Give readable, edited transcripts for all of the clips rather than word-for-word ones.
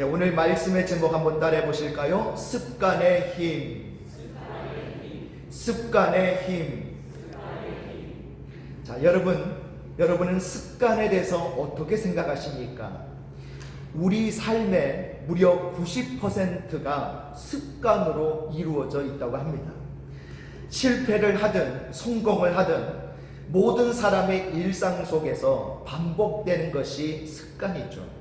오늘 말씀의 제목 한번 따라해 보실까요? 습관의 힘. 습관의 힘. 자, 여러분은 습관에 대해서 어떻게 생각하십니까? 우리 삶의 무려 90%가 습관으로 이루어져 있다고 합니다. 실패를 하든 성공을 하든 모든 사람의 일상 속에서 반복되는 것이 습관이죠.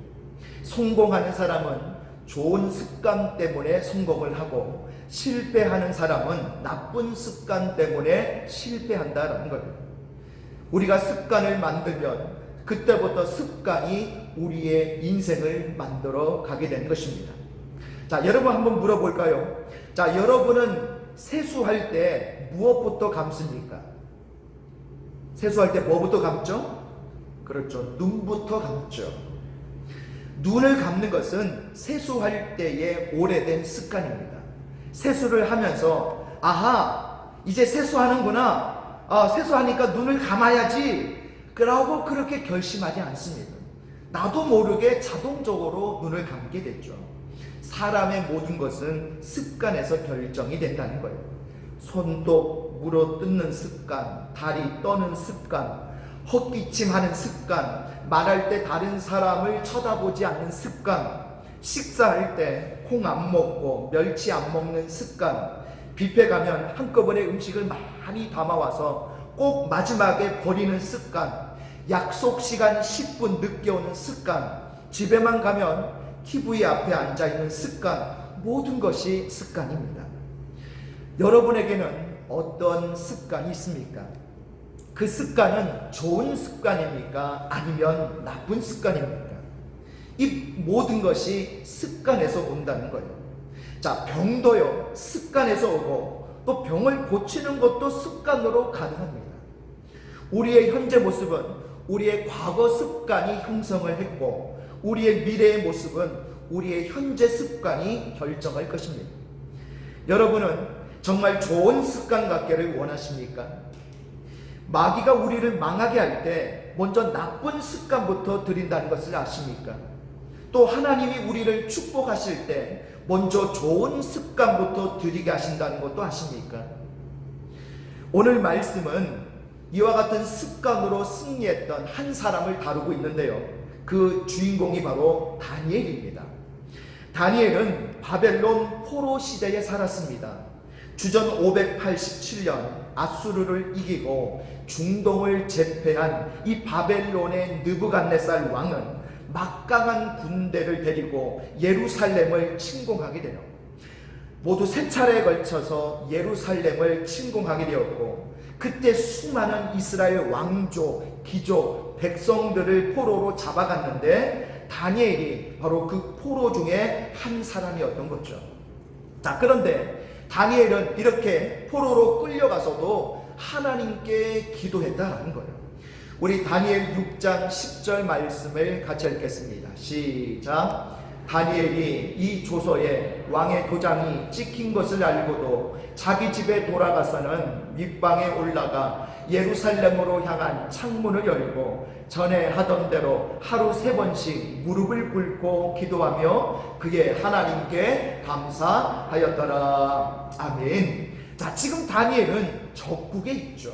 성공하는 사람은 좋은 습관 때문에 성공을 하고, 실패하는 사람은 나쁜 습관 때문에 실패한다라는 거예요. 우리가 습관을 만들면 그때부터 습관이 우리의 인생을 만들어 가게 되는 것입니다. 자, 여러분 한번 물어볼까요? 자, 여러분은 세수할 때 무엇부터 감습니까? 세수할 때 뭐부터 감죠? 그렇죠. 눈부터 감죠. 눈을 감는 것은 세수할 때의 오래된 습관입니다. 세수를 하면서 아하, 이제 세수하는구나. 세수하니까 눈을 감아야지. 그러고 그렇게 결심하지 않습니다. 나도 모르게 자동적으로 눈을 감게 됐죠. 사람의 모든 것은 습관에서 결정이 된다는 거예요. 손톱 물어뜯는 습관, 다리 떠는 습관, 헛기침하는 습관, 말할 때 다른 사람을 쳐다보지 않는 습관, 식사할 때 콩 안 먹고 멸치 안 먹는 습관, 뷔페 가면 한꺼번에 음식을 많이 담아와서 꼭 마지막에 버리는 습관, 약속 시간 10분 늦게 오는 습관, 집에만 가면 TV 앞에 앉아있는 습관, 모든 것이 습관입니다. 여러분에게는 어떤 습관이 있습니까? 그 습관은 좋은 습관입니까? 아니면 나쁜 습관입니까? 이 모든 것이 습관에서 온다는 거예요. 자, 병도요, 습관에서 오고, 또 병을 고치는 것도 습관으로 가능합니다. 우리의 현재 모습은 우리의 과거 습관이 형성을 했고, 우리의 미래의 모습은 우리의 현재 습관이 결정할 것입니다. 여러분은 정말 좋은 습관 갖기를 원하십니까? 마귀가 우리를 망하게 할 때 먼저 나쁜 습관부터 들인다는 것을 아십니까? 또 하나님이 우리를 축복하실 때 먼저 좋은 습관부터 들이게 하신다는 것도 아십니까? 오늘 말씀은 이와 같은 습관으로 승리했던 한 사람을 다루고 있는데요, 그 주인공이 바로 다니엘입니다. 다니엘은 바벨론 포로 시대에 살았습니다. 주전 587년 아수르를 이기고 중동을 제패한 이 바벨론의 느부갓네살 왕은 막강한 군대를 데리고 예루살렘을 침공하게 돼요. 모두 3차례에 걸쳐서 예루살렘을 침공하게 되었고, 그때 수많은 이스라엘 왕족, 귀족, 백성들을 포로로 잡아갔는데 다니엘이 바로 그 포로 중에 한 사람이었던 거죠. 자, 그런데 다니엘은 이렇게 포로로 끌려가서도 하나님께 기도했다라는 거예요. 우리 다니엘 6장 10절 말씀을 같이 읽겠습니다. 시작. 다니엘이 이 조서에 왕의 도장이 찍힌 것을 알고도 자기 집에 돌아가서는 윗방에 올라가 예루살렘으로 향한 창문을 열고 전에 하던 대로 하루 3번씩 무릎을 꿇고 기도하며 그의 하나님께 감사하였더라. 아멘. 자, 지금 다니엘은 적국에 있죠.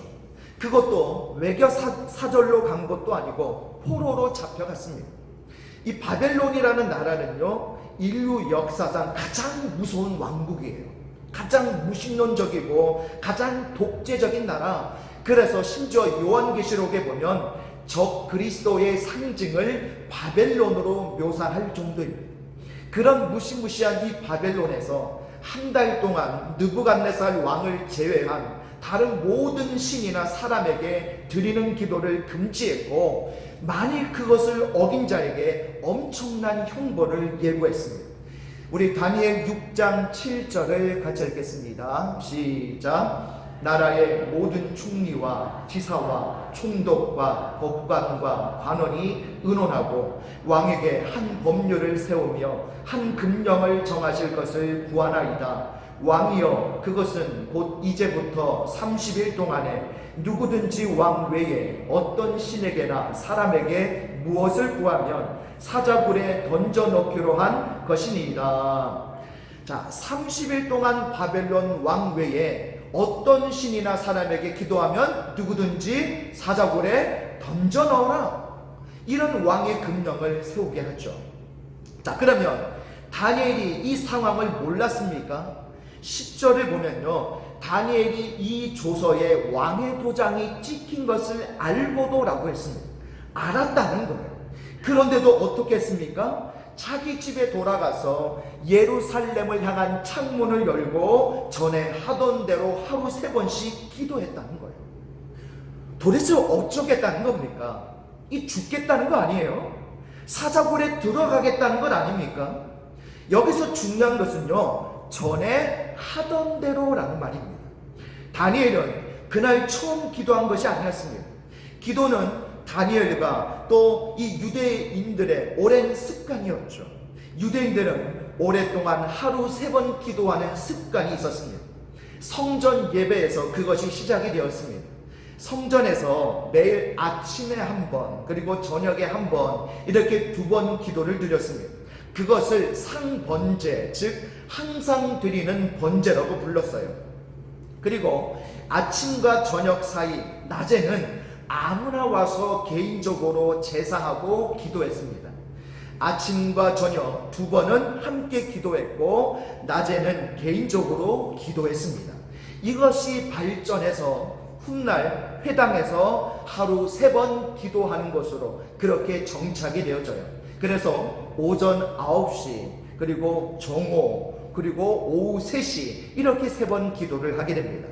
그것도 외교 사절로 간 것도 아니고 포로로 잡혀갔습니다. 이 바벨론이라는 나라는요, 인류 역사상 가장 무서운 왕국이에요. 가장 무신론적이고 가장 독재적인 나라. 그래서 심지어 요한계시록에 보면 적 그리스도의 상징을 바벨론으로 묘사할 정도입니다. 그런 무시무시한 이 바벨론에서 한 달 동안 느부갓네살 왕을 제외한 다른 모든 신이나 사람에게 드리는 기도를 금지했고, 만일 그것을 어긴 자에게 엄청난 형벌을 예고했습니다. 우리 다니엘 6장 7절을 같이 읽겠습니다. 시작. 나라의 모든 총리와 지사와 총독과 법관과 관원이 의논하고 왕에게 한 법률을 세우며 한 금령을 정하실 것을 구하나이다. 왕이여 그것은 곧 이제부터 30일 동안에 누구든지 왕 외에 어떤 신에게나 사람에게 무엇을 구하면 사자굴에 던져넣기로 한 것이니이다. 자, 30일 동안 바벨론 왕 외에 어떤 신이나 사람에게 기도하면 누구든지 사자굴에 던져넣어라. 이런 왕의 금령을 세우게 하죠. 자, 그러면 다니엘이 이 상황을 몰랐습니까? 10절을 보면요, 다니엘이 이 조서에 왕의 도장이 찍힌 것을 알고도 라고 했습니다. 알았다는 거예요. 그런데도 어떻게 했습니까? 자기 집에 돌아가서 예루살렘을 향한 창문을 열고 전에 하던 대로 하루 3번씩 기도했다는 거예요. 도대체 어쩌겠다는 겁니까? 이 죽겠다는 거 아니에요? 사자굴에 들어가겠다는 것 아닙니까? 여기서 중요한 것은요, 전에 하던 대로라는 말입니다. 다니엘은 그날 처음 기도한 것이 아니었습니다. 기도는 다니엘과 또 이 유대인들의 오랜 습관이었죠. 유대인들은 오랫동안 하루 3번 기도하는 습관이 있었습니다. 성전 예배에서 그것이 시작이 되었습니다. 성전에서 매일 아침에 한 번, 그리고 저녁에 한 번, 이렇게 2번 기도를 드렸습니다. 그것을 상번제, 즉 항상 드리는 번제라고 불렀어요. 그리고 아침과 저녁 사이 낮에는 아무나 와서 개인적으로 제사하고 기도했습니다. 아침과 저녁 2번은 함께 기도했고 낮에는 개인적으로 기도했습니다. 이것이 발전해서 훗날 회당에서 하루 3번 기도하는 것으로 그렇게 정착이 되어져요. 그래서 오전 9시, 그리고 정오, 그리고 오후 3시 이렇게 3번 기도를 하게 됩니다.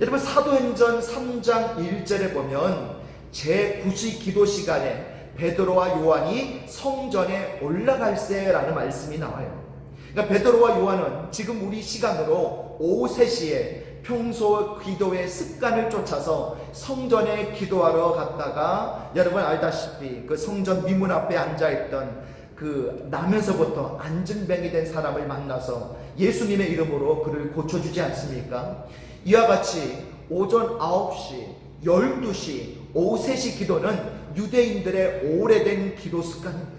여러분, 사도행전 3장 1절에 보면 제9시 기도 시간에 베드로와 요한이 성전에 올라갈세라는 말씀이 나와요. 그러니까 베드로와 요한은 지금 우리 시간으로 오후 3시에 평소 기도의 습관을 쫓아서 성전에 기도하러 갔다가, 여러분 알다시피 그 성전 미문 앞에 앉아있던 그 나면서부터 안진뱅이 된 사람을 만나서 예수님의 이름으로 그를 고쳐주지 않습니까? 이와 같이 오전 9시, 12시, 오후 3시 기도는 유대인들의 오래된 기도 습관입니다.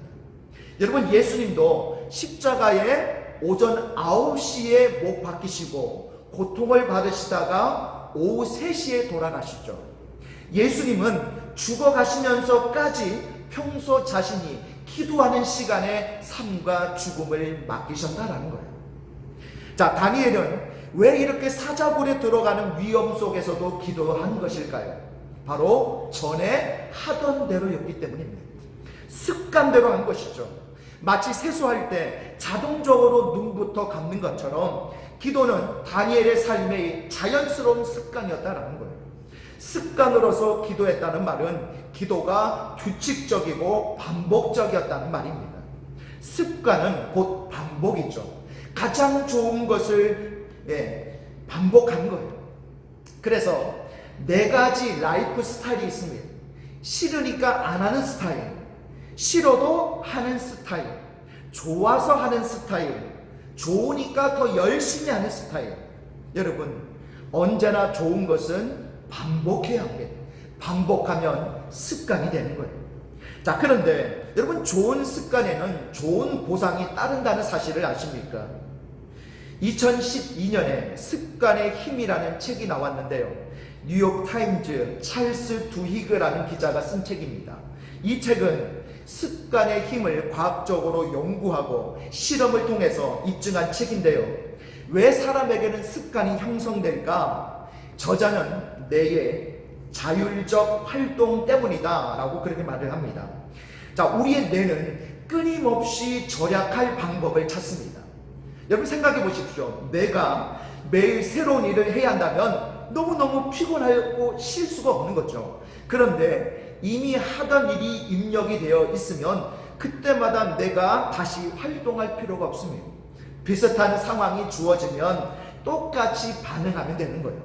여러분, 예수님도 십자가에 오전 9시에 못 박히시고 고통을 받으시다가 오후 3시에 돌아가시죠. 예수님은 죽어가시면서까지 평소 자신이 기도하는 시간에 삶과 죽음을 맡기셨다라는 거예요. 자, 다니엘은 왜 이렇게 사자굴에 들어가는 위험 속에서도 기도한 것일까요? 바로 전에 하던 대로였기 때문입니다. 습관대로 한 것이죠. 마치 세수할 때 자동적으로 눈부터 감는 것처럼 기도는 다니엘의 삶의 자연스러운 습관이었다라는 거예요. 습관으로서 기도했다는 말은 기도가 규칙적이고 반복적이었다는 말입니다. 습관은 곧 반복이죠. 가장 좋은 것을 반복한 거예요. 그래서 4가지 라이프 스타일이 있습니다. 싫으니까 안 하는 스타일, 싫어도 하는 스타일, 좋아서 하는 스타일, 좋으니까 더 열심히 하는 스타일. 여러분, 언제나 좋은 것은 반복해야 합니다. 반복하면 습관이 되는 거예요. 자, 그런데 여러분, 좋은 습관에는 좋은 보상이 따른다는 사실을 아십니까? 2012년에 습관의 힘이라는 책이 나왔는데요, 뉴욕타임즈 찰스 두히그라는 기자가 쓴 책입니다. 이 책은 습관의 힘을 과학적으로 연구하고 실험을 통해서 입증한 책인데요, 왜 사람에게는 습관이 형성될까? 저자는 뇌의 자율적 활동 때문이다 라고 그렇게 말을 합니다. 자, 우리의 뇌는 끊임없이 절약할 방법을 찾습니다. 여러분 생각해 보십시오. 내가 매일 새로운 일을 해야 한다면 너무너무 피곤하고 쉴 수가 없는 거죠. 그런데 이미 하던 일이 입력이 되어 있으면 그때마다 내가 다시 활동할 필요가 없습니다. 비슷한 상황이 주어지면 똑같이 반응하면 되는 거예요.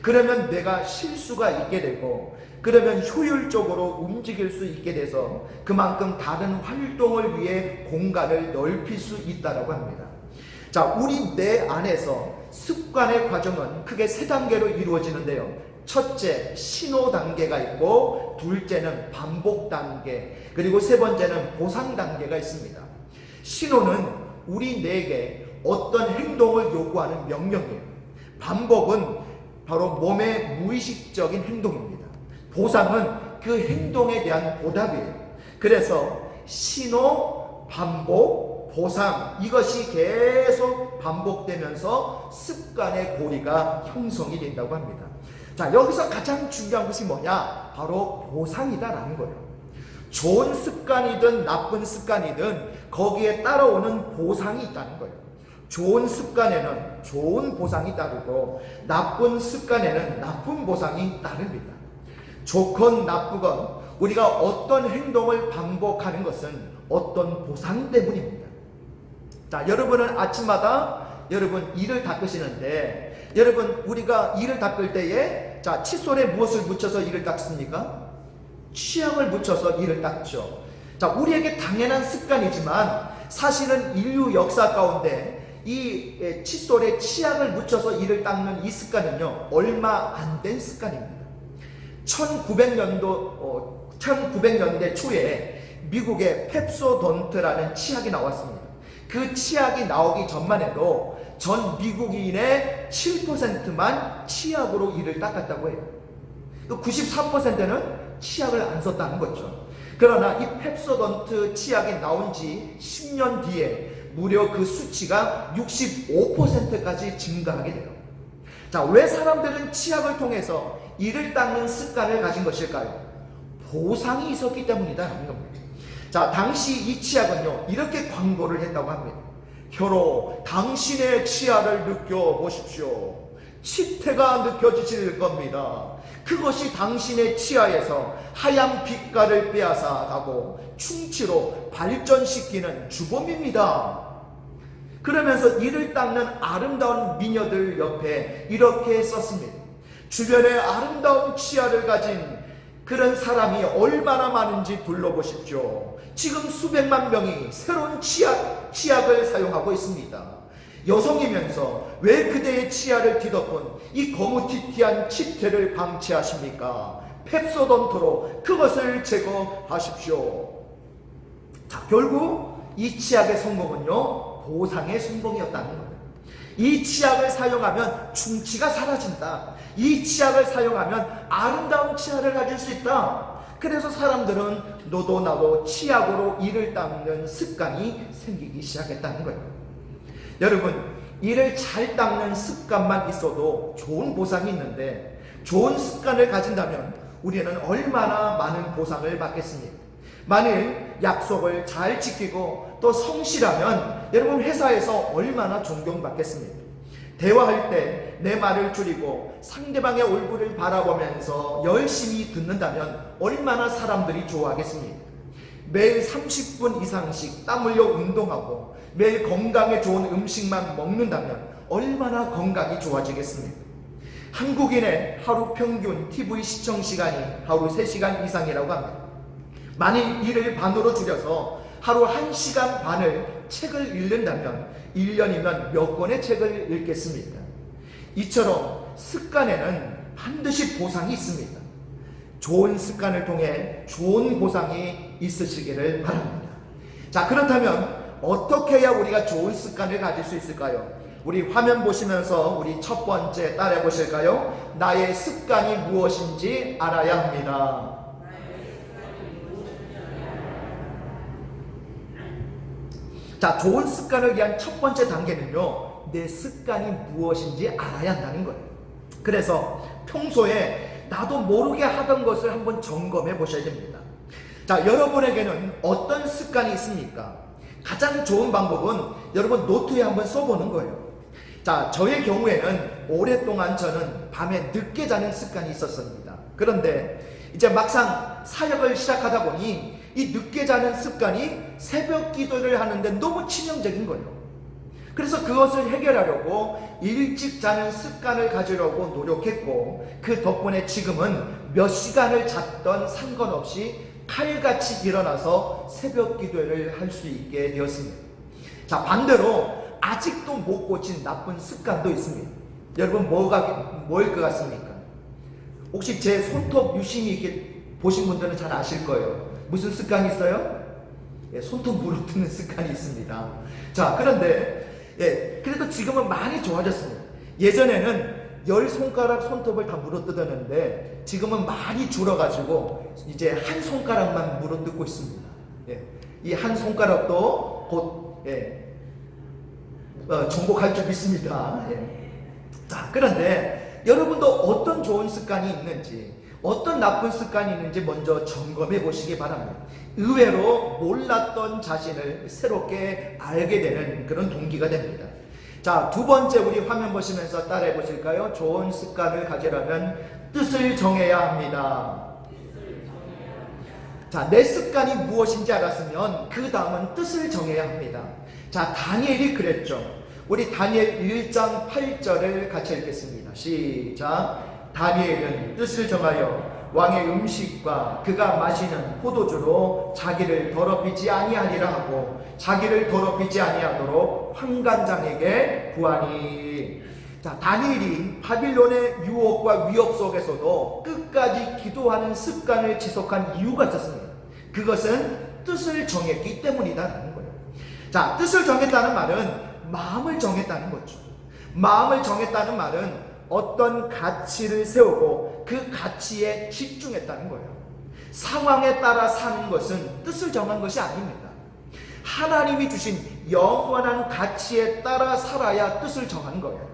그러면 내가 쉴 수가 있게 되고, 그러면 효율적으로 움직일 수 있게 돼서 그만큼 다른 활동을 위해 공간을 넓힐 수 있다고 합니다. 자, 우리 뇌 안에서 습관의 과정은 크게 세 단계로 이루어지는데요. 첫째, 신호 단계가 있고, 둘째는 반복 단계, 그리고 세 번째는 보상 단계가 있습니다. 신호는 우리 뇌에게 어떤 행동을 요구하는 명령이에요. 반복은 바로 몸의 무의식적인 행동입니다. 보상은 그 행동에 대한 보답이에요. 그래서 신호, 반복, 보상, 이것이 계속 반복되면서 습관의 고리가 형성이 된다고 합니다. 자, 여기서 가장 중요한 것이 뭐냐? 바로 보상이다라는 거예요. 좋은 습관이든 나쁜 습관이든 거기에 따라오는 보상이 있다는 거예요. 좋은 습관에는 좋은 보상이 따르고, 나쁜 습관에는 나쁜 보상이 따릅니다. 좋건 나쁘건 우리가 어떤 행동을 반복하는 것은 어떤 보상 때문입니다. 자, 여러분은 아침마다 여러분 이를 닦으시는데, 여러분 우리가 이를 닦을 때에 자, 칫솔에 무엇을 묻혀서 이를 닦습니까? 치약을 묻혀서 이를 닦죠. 자, 우리에게 당연한 습관이지만 사실은 인류 역사 가운데 이 칫솔에 치약을 묻혀서 이를 닦는 이 습관은요, 얼마 안 된 습관입니다. 1900년대 초에 미국의 펩소던트라는 치약이 나왔습니다. 그 치약이 나오기 전만 해도 전 미국인의 7%만 치약으로 이를 닦았다고 해요. 93%는 치약을 안 썼다는 거죠. 그러나 이 펩소던트 치약이 나온 지 10년 뒤에 무려 그 수치가 65%까지 증가하게 돼요. 자, 왜 사람들은 치약을 통해서 이를 닦는 습관을 가진 것일까요? 보상이 있었기 때문이다라는 겁니다. 자, 당시 이 치약은요, 이렇게 광고를 했다고 합니다. 혀로 당신의 치아를 느껴보십시오. 치태가 느껴지실 겁니다. 그것이 당신의 치아에서 하얀 빛깔을 빼앗아 가고 충치로 발전시키는 주범입니다. 그러면서 이를 닦는 아름다운 미녀들 옆에 이렇게 썼습니다. 주변에 아름다운 치아를 가진 그런 사람이 얼마나 많은지 둘러보십시오. 지금 수백만 명이 새로운 치약을 사용하고 있습니다. 여성이면서 왜 그대의 치아를 뒤덮은 이 거무튀튀한 치태를 방치하십니까? 펩소던트로 그것을 제거하십시오. 자, 결국 이 치약의 성공은요, 보상의 성공이었다는 거예요. 이 치약을 사용하면 충치가 사라진다. 이 치약을 사용하면 아름다운 치아를 가질 수 있다. 그래서 사람들은 너도 나도 치약으로 이를 닦는 습관이 생기기 시작했다는 거예요. 여러분, 이를 잘 닦는 습관만 있어도 좋은 보상이 있는데, 좋은 습관을 가진다면 우리는 얼마나 많은 보상을 받겠습니까? 만일 약속을 잘 지키고 또 성실하면 여러분 회사에서 얼마나 존경받겠습니까? 대화할 때 내 말을 줄이고 상대방의 얼굴을 바라보면서 열심히 듣는다면 얼마나 사람들이 좋아하겠습니까? 매일 30분 이상씩 땀 흘려 운동하고 매일 건강에 좋은 음식만 먹는다면 얼마나 건강이 좋아지겠습니까? 한국인의 하루 평균 TV 시청 시간이 하루 3시간 이상이라고 합니다. 만일 이를 반으로 줄여서 하루 1시간 반을 책을 읽는다면 1년이면 몇 권의 책을 읽겠습니까? 이처럼 습관에는 반드시 보상이 있습니다. 좋은 습관을 통해 좋은 보상이 있으시기를 바랍니다. 자, 그렇다면 어떻게 해야 우리가 좋은 습관을 가질 수 있을까요? 우리 화면 보시면서 우리 첫 번째 따라해 보실까요? 나의 습관이 무엇인지 알아야 합니다. 자, 좋은 습관을 위한 첫 번째 단계는요, 내 습관이 무엇인지 알아야 한다는 거예요. 그래서 평소에 나도 모르게 하던 것을 한번 점검해 보셔야 됩니다. 자, 여러분에게는 어떤 습관이 있습니까? 가장 좋은 방법은 여러분 노트에 한번 써보는 거예요. 자, 저의 경우에는 오랫동안 저는 밤에 늦게 자는 습관이 있었습니다. 그런데 이제 막상 사역을 시작하다 보니 이 늦게 자는 습관이 새벽 기도를 하는데 너무 치명적인 거예요. 그래서 그것을 해결하려고 일찍 자는 습관을 가지려고 노력했고, 그 덕분에 지금은 몇 시간을 잤던 상관없이 칼같이 일어나서 새벽 기도를 할 수 있게 되었습니다. 자, 반대로 아직도 못 고친 나쁜 습관도 있습니다. 여러분 뭐일 것 같습니까? 혹시 제 손톱 유심히 이렇게 보신 분들은 잘 아실 거예요. 무슨 습관이 있어요? 예, 손톱 물어뜯는 습관이 있습니다. 자, 그런데 그래도 지금은 많이 좋아졌습니다. 예전에는 10손가락 손톱을 다 물어뜯었는데 지금은 많이 줄어가지고 이제 한 손가락만 물어뜯고 있습니다. 이 한 손가락도 곧 정복할 줄 믿습니다. 자, 그런데 여러분도 어떤 좋은 습관이 있는지, 어떤 나쁜 습관이 있는지 먼저 점검해 보시기 바랍니다. 의외로 몰랐던 자신을 새롭게 알게 되는 그런 동기가 됩니다. 자, 두 번째, 우리 화면 보시면서 따라해 보실까요? 좋은 습관을 가지려면 뜻을 정해야 합니다. 자, 내 습관이 무엇인지 알았으면 그 다음은 뜻을 정해야 합니다. 자, 다니엘이 그랬죠. 우리 다니엘 1장 8절을 같이 읽겠습니다. 시작. 다니엘은 뜻을 정하여 왕의 음식과 그가 마시는 포도주로 자기를 더럽히지 아니하리라 하고 자기를 더럽히지 아니하도록 환관장에게 구하니. 자, 다니엘이 바빌론의 유혹과 위협 속에서도 끝까지 기도하는 습관을 지속한 이유가 있었습니다. 그것은 뜻을 정했기 때문이다라는 거예요. 자, 뜻을 정했다는 말은 마음을 정했다는 거죠. 마음을 정했다는 말은 어떤 가치를 세우고 그 가치에 집중했다는 거예요. 상황에 따라 사는 것은 뜻을 정한 것이 아닙니다. 하나님이 주신 영원한 가치에 따라 살아야 뜻을 정한 거예요.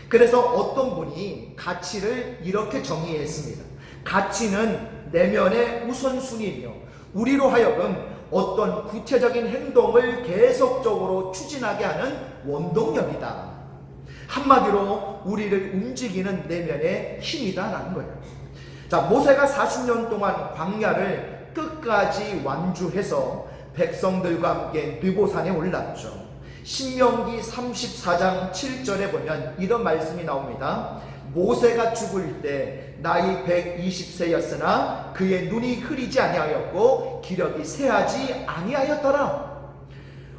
그래서 어떤 분이 가치를 이렇게 정의했습니다. 가치는 내면의 우선순위이며 우리로 하여금 어떤 구체적인 행동을 계속적으로 추진하게 하는 원동력이다. 한마디로 우리를 움직이는 내면의 힘이다라는 거예요. 자, 모세가 40년 동안 광야를 끝까지 완주해서 백성들과 함께 느보산에 올랐죠. 신명기 34장 7절에 보면 이런 말씀이 나옵니다. 모세가 죽을 때 나이 120세였으나 그의 눈이 흐리지 아니하였고 기력이 쇠하지 아니하였더라.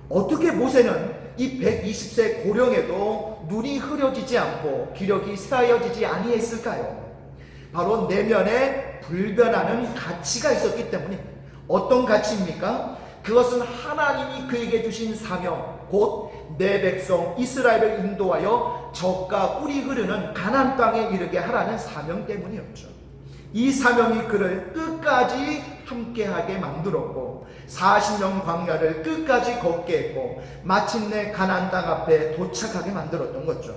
어떻게 모세는 이 120세 고령에도 눈이 흐려지지 않고 기력이 쇠하여지지 아니했을까요? 바로 내면에 불변하는 가치가 있었기 때문입니다. 어떤 가치입니까? 그것은 하나님이 그에게 주신 사명, 곧 내 백성 이스라엘을 인도하여 젖과 꿀이 흐르는 가나안 땅에 이르게 하라는 사명 때문이었죠. 이 사명이 그를 끝까지 함께하게 만들었고 40년 광야를 끝까지 걷게 했고 마침내 가나안 땅 앞에 도착하게 만들었던 거죠.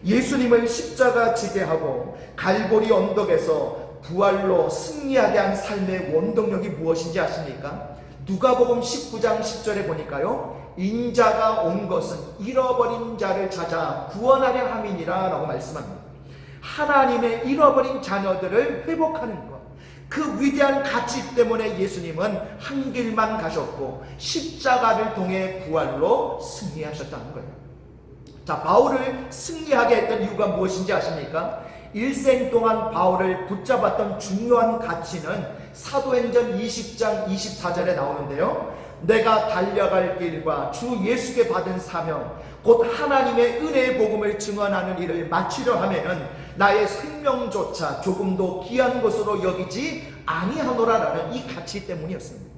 예수님을 십자가 지게 하고 갈보리 언덕에서 부활로 승리하게 한 삶의 원동력이 무엇인지 아십니까? 누가복음 19장 10절에 보니까요, 인자가 온 것은 잃어버린 자를 찾아 구원하려 함이니라 라고 말씀합니다. 하나님의 잃어버린 자녀들을 회복하는 것, 그 위대한 가치 때문에 예수님은 한 길만 가셨고 십자가를 통해 부활로 승리하셨다는 거예요. 자, 바울을 승리하게 했던 이유가 무엇인지 아십니까? 일생 동안 바울을 붙잡았던 중요한 가치는 사도행전 20장 24절에 나오는데요. 내가 달려갈 길과 주 예수께 받은 사명, 곧 하나님의 은혜의 복음을 증언하는 일을 마치려 하면은 나의 생명조차 조금도 귀한 것으로 여기지 아니하노라라는 이 가치 때문이었습니다.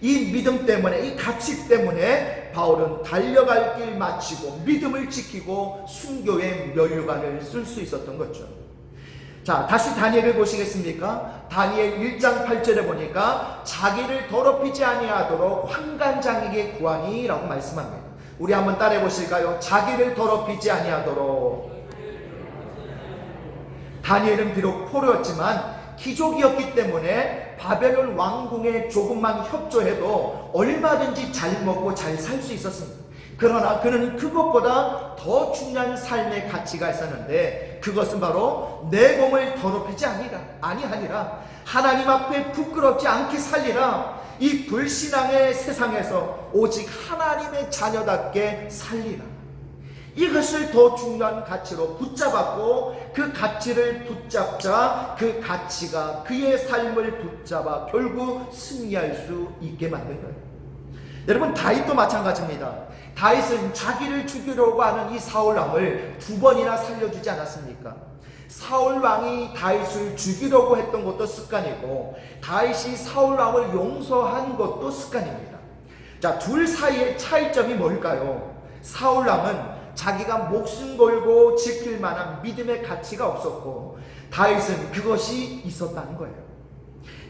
이 믿음 때문에, 이 가치 때문에 바울은 달려갈 길 마치고 믿음을 지키고 순교의 면류관을 쓸 수 있었던 거죠. 자, 다시 다니엘을 보시겠습니까? 다니엘 1장 8절에 보니까 자기를 더럽히지 아니하도록 환관장에게 구하니 라고 말씀합니다. 우리 한번 따라해 보실까요? 자기를 더럽히지 아니하도록. 다니엘은 비록 포로였지만 귀족이었기 때문에 바벨론 왕궁에 조금만 협조해도 얼마든지 잘 먹고 잘 살 수 있었습니다. 그러나 그는 그것보다 더 중요한 삶의 가치가 있었는데 그것은 바로 내 몸을 더럽히지 아니하니라, 하나님 앞에 부끄럽지 않게 살리라, 이 불신앙의 세상에서 오직 하나님의 자녀답게 살리라. 이것을 더 중요한 가치로 붙잡았고 그 가치를 붙잡자 그 가치가 그의 삶을 붙잡아 결국 승리할 수 있게 만든 거예요. 여러분, 다윗도 마찬가지입니다. 다윗은 자기를 죽이려고 하는 이 사울 왕을 2번이나 살려주지 않았습니까? 사울 왕이 다윗을 죽이려고 했던 것도 습관이고, 다윗이 사울 왕을 용서한 것도 습관입니다. 자, 둘 사이의 차이점이 뭘까요? 사울 왕은 자기가 목숨 걸고 지킬 만한 믿음의 가치가 없었고, 다윗은 그것이 있었다는 거예요.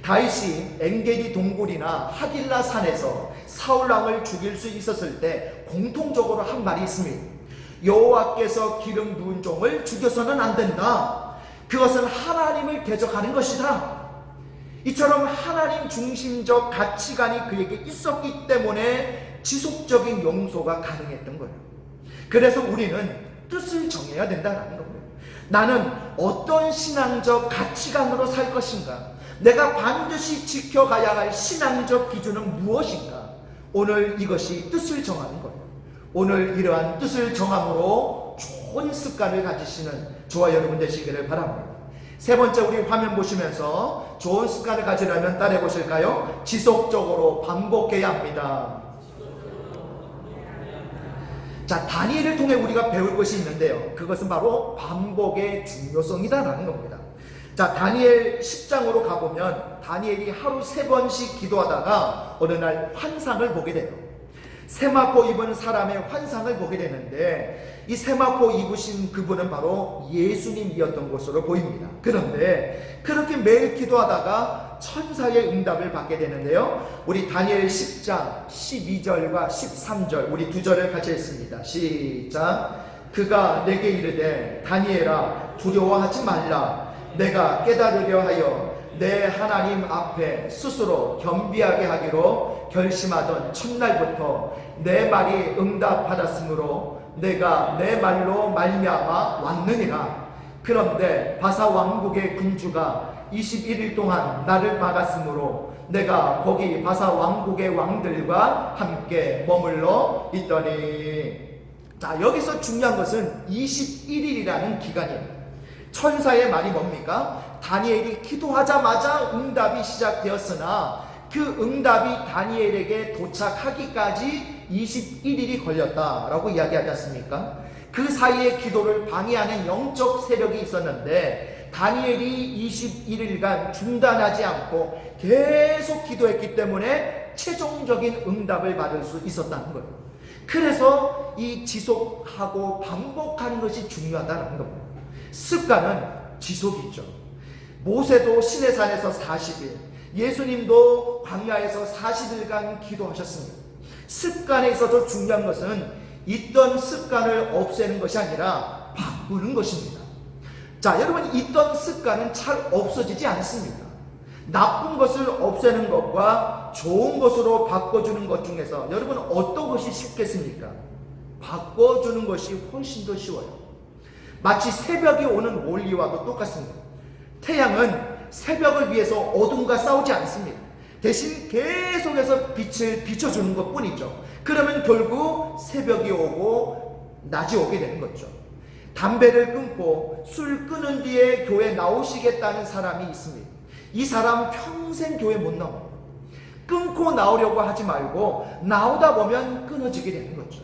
다윗이 엔게디 동굴이나 하길라 산에서 사울 왕을 죽일 수 있었을 때 공통적으로 한 말이 있습니다. 여호와께서 기름 부은 종을 죽여서는 안 된다. 그것은 하나님을 대적하는 것이다. 이처럼 하나님 중심적 가치관이 그에게 있었기 때문에 지속적인 용서가 가능했던 거예요. 그래서 우리는 뜻을 정해야 된다는 거예요. 나는 어떤 신앙적 가치관으로 살 것인가? 내가 반드시 지켜가야 할 신앙적 기준은 무엇인가? 오늘 이것이 뜻을 정하는 거예요. 오늘 이러한 뜻을 정함으로 좋은 습관을 가지시는 저와 여러분 되시기를 바랍니다. 세 번째, 우리 화면 보시면서 좋은 습관을 가지려면 따라해 보실까요? 지속적으로 반복해야 합니다. 자, 다니엘을 통해 우리가 배울 것이 있는데요, 그것은 바로 반복의 중요성이다라는 겁니다. 자, 다니엘 10장으로 가보면 다니엘이 하루 3번씩 기도하다가 어느 날 환상을 보게 돼요. 세마포 입은 사람의 환상을 보게 되는데, 이 세마포 입으신 그분은 바로 예수님이었던 것으로 보입니다. 그런데 그렇게 매일 기도하다가 천사의 응답을 받게 되는데요, 우리 다니엘 10장 12절과 13절 우리 2절을 같이 읽습니다. 시작. 그가 내게 이르되 다니엘아, 두려워하지 말라. 내가 깨달으려 하여 내 하나님 앞에 스스로 겸비하게 하기로 결심하던 첫날부터 내 말이 응답받았으므로 내가 내 말로 말미암아 왔느니라. 그런데 바사 왕국의 군주가 21일 동안 나를 막았으므로 내가 거기 바사 왕국의 왕들과 함께 머물러 있더니. 자, 여기서 중요한 것은 21일이라는 기간이에요. 천사의 말이 뭡니까? 다니엘이 기도하자마자 응답이 시작되었으나 그 응답이 다니엘에게 도착하기까지 21일이 걸렸다라고 이야기하지 않습니까? 그 사이에 기도를 방해하는 영적 세력이 있었는데 다니엘이 21일간 중단하지 않고 계속 기도했기 때문에 최종적인 응답을 받을 수 있었다는 거예요. 그래서 이 지속하고 반복하는 것이 중요하다는 겁니다. 습관은 지속이죠. 모세도 시내산에서 40일, 예수님도 광야에서 40일간 기도하셨습니다. 습관에 있어서 중요한 것은 있던 습관을 없애는 것이 아니라 바꾸는 것입니다. 자, 여러분, 있던 습관은 잘 없어지지 않습니다. 나쁜 것을 없애는 것과 좋은 것으로 바꿔주는 것 중에서 여러분 어떤 것이 쉽겠습니까? 바꿔주는 것이 훨씬 더 쉬워요. 마치 새벽이 오는 원리와도 똑같습니다. 태양은 새벽을 위해서 어둠과 싸우지 않습니다. 대신 계속해서 빛을 비춰주는 것 뿐이죠. 그러면 결국 새벽이 오고 낮이 오게 되는 거죠. 담배를 끊고 술 끊은 뒤에 교회 나오시겠다는 사람이 있습니다. 이 사람은 평생 교회 못 나와요. 끊고 나오려고 하지 말고 나오다 보면 끊어지게 되는 거죠.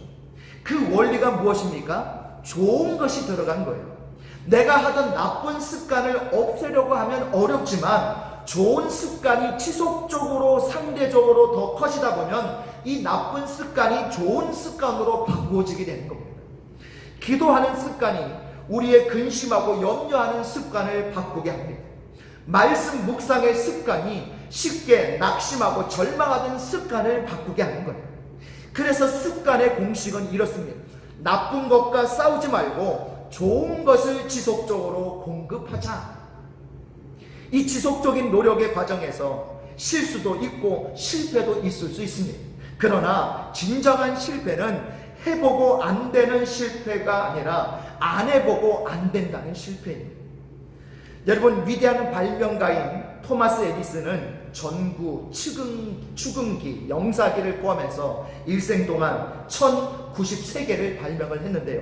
그 원리가 무엇입니까? 좋은 것이 들어간 거예요. 내가 하던 나쁜 습관을 없애려고 하면 어렵지만 좋은 습관이 지속적으로 상대적으로 더 커지다 보면 이 나쁜 습관이 좋은 습관으로 바꾸어지게 되는 겁니다. 기도하는 습관이 우리의 근심하고 염려하는 습관을 바꾸게 합니다. 말씀 묵상의 습관이 쉽게 낙심하고 절망하던 습관을 바꾸게 하는 거예요. 그래서 습관의 공식은 이렇습니다. 나쁜 것과 싸우지 말고 좋은 것을 지속적으로 공급하자. 이 지속적인 노력의 과정에서 실수도 있고 실패도 있을 수 있습니다. 그러나 진정한 실패는 해보고 안 되는 실패가 아니라 안 해보고 안 된다는 실패입니다. 여러분, 위대한 발명가인 토마스 에디슨은 전구, 축음기, 영사기를 포함해서 일생 동안 1093개를 발명을 했는데요,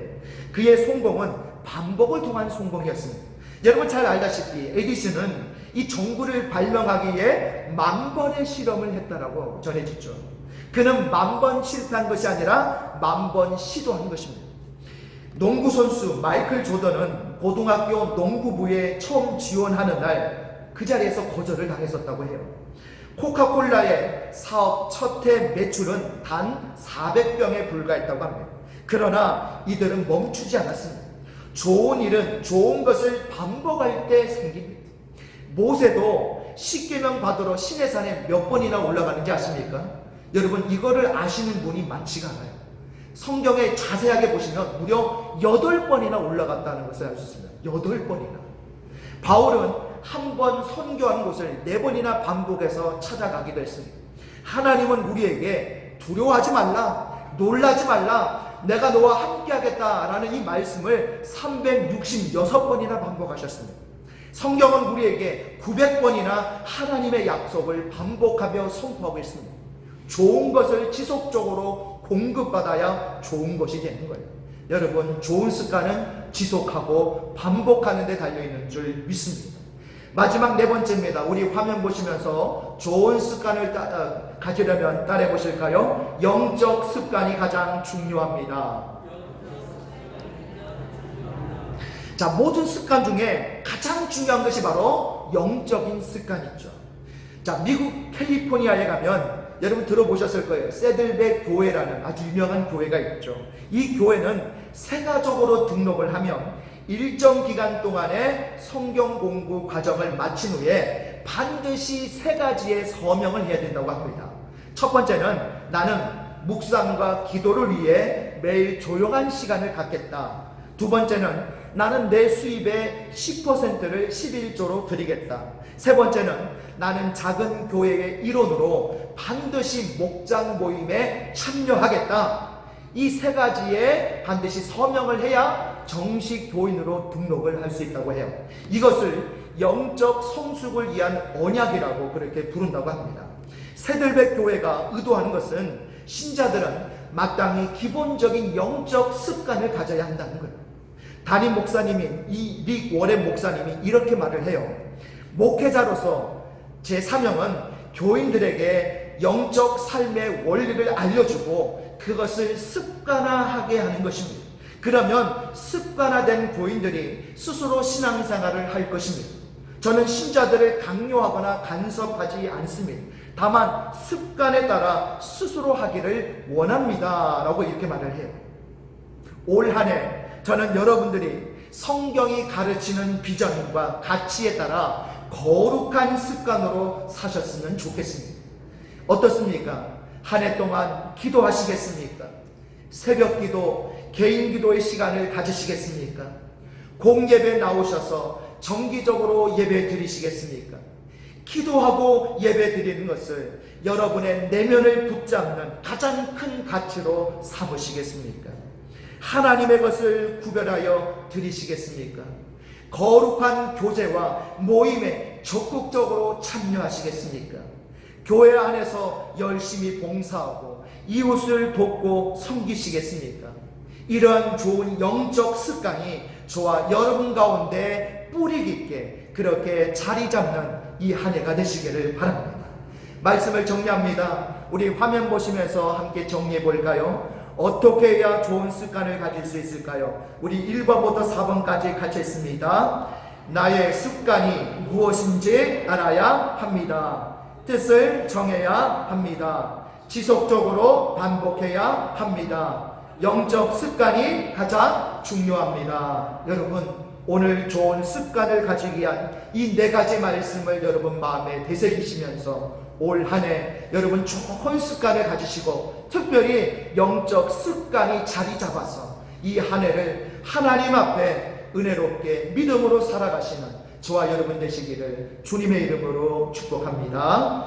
그의 성공은 반복을 통한 성공이었습니다. 여러분 잘 알다시피 에디슨은 이 전구를 발명하기 위해 10,000번의 실험을 했다라고 전해지죠. 그는 10,000번 실패한 것이 아니라 10,000번 시도한 것입니다. 농구 선수 마이클 조던은 고등학교 농구부에 처음 지원하는 날 그 자리에서 거절을 당했었다고 해요. 코카콜라의 사업 첫 해 매출은 단 400병에 불과했다고 합니다. 그러나 이들은 멈추지 않았습니다. 좋은 일은 좋은 것을 반복할 때 생깁니다. 모세도 십계명 받으러 시내산에 몇 번이나 올라가는지 아십니까? 여러분, 이거를 아시는 분이 많지가 않아요. 성경에 자세하게 보시면 무려 8번이나 올라갔다는 것을 알 수 있습니다. 8번이나. 바울은 한 번 선교한 곳을 4번이나 반복해서 찾아가기도 했습니다. 하나님은 우리에게 두려워하지 말라, 놀라지 말라, 내가 너와 함께 하겠다라는 이 말씀을 366번이나 반복하셨습니다. 성경은 우리에게 900번이나 하나님의 약속을 반복하며 선포하고 있습니다. 좋은 것을 지속적으로 공급받아야 좋은 것이 되는 거예요. 여러분, 좋은 습관은 지속하고 반복하는 데 달려있는 줄 믿습니다. 마지막 4번째입니다. 우리 화면 보시면서 좋은 습관을 가지려면 따라해 보실까요? 영적 습관이 가장 중요합니다. 자, 모든 습관 중에 가장 중요한 것이 바로 영적인 습관이죠. 자, 미국 캘리포니아에 가면 여러분 들어보셨을 거예요. 세들백 교회라는 아주 유명한 교회가 있죠. 이 교회는 세가족으로 등록을 하면 일정 기간 동안의 성경 공부 과정을 마친 후에 반드시 3가지의 서명을 해야 된다고 합니다. 첫 번째는 나는 묵상과 기도를 위해 매일 조용한 시간을 갖겠다. 두 번째는 나는 내 수입의 10%를 11조로 드리겠다. 세 번째는 나는 작은 교회의 일원으로 반드시 목장 모임에 참여하겠다. 이 3가지에 반드시 서명을 해야 정식 교인으로 등록을 할 수 있다고 해요. 이것을 영적 성숙을 위한 언약이라고 그렇게 부른다고 합니다. 세들백 교회가 의도하는 것은 신자들은 마땅히 기본적인 영적 습관을 가져야 한다는 거예요. 담임 목사님인 이 릭 워렌 목사님이 이렇게 말을 해요. 목회자로서 제 사명은 교인들에게 영적 삶의 원리를 알려주고 그것을 습관화하게 하는 것입니다. 그러면 습관화된 교인들이 스스로 신앙생활을 할 것입니다. 저는 신자들을 강요하거나 간섭하지 않습니다. 다만 습관에 따라 스스로 하기를 원합니다 라고 이렇게 말을 해요. 올 한 해 저는 여러분들이 성경이 가르치는 비전과 가치에 따라 거룩한 습관으로 사셨으면 좋겠습니다. 어떻습니까? 한 해 동안 기도하시겠습니까? 새벽 기도, 개인 기도의 시간을 가지시겠습니까? 공예배 나오셔서 정기적으로 예배 드리시겠습니까? 기도하고 예배 드리는 것을 여러분의 내면을 붙잡는 가장 큰 가치로 삼으시겠습니까? 하나님의 것을 구별하여 드리시겠습니까? 거룩한 교제와 모임에 적극적으로 참여하시겠습니까? 교회 안에서 열심히 봉사하고 이웃을 돕고 섬기시겠습니까? 이러한 좋은 영적 습관이 저와 여러분 가운데 뿌리 깊게 그렇게 자리 잡는 이 한 해가 되시기를 바랍니다. 말씀을 정리합니다. 우리 화면 보시면서 함께 정리해 볼까요? 어떻게 해야 좋은 습관을 가질 수 있을까요? 우리 1번부터 4번까지 같이 했습니다. 나의 습관이 무엇인지 알아야 합니다. 뜻을 정해야 합니다. 지속적으로 반복해야 합니다. 영적 습관이 가장 중요합니다. 여러분, 오늘 좋은 습관을 가지기 위한 이 4가지 말씀을 여러분 마음에 되새기시면서 올 한 해 여러분 좋은 습관을 가지시고 특별히 영적 습관이 자리 잡아서 이 한 해를 하나님 앞에 은혜롭게 믿음으로 살아가시는 저와 여러분 되시기를 주님의 이름으로 축복합니다.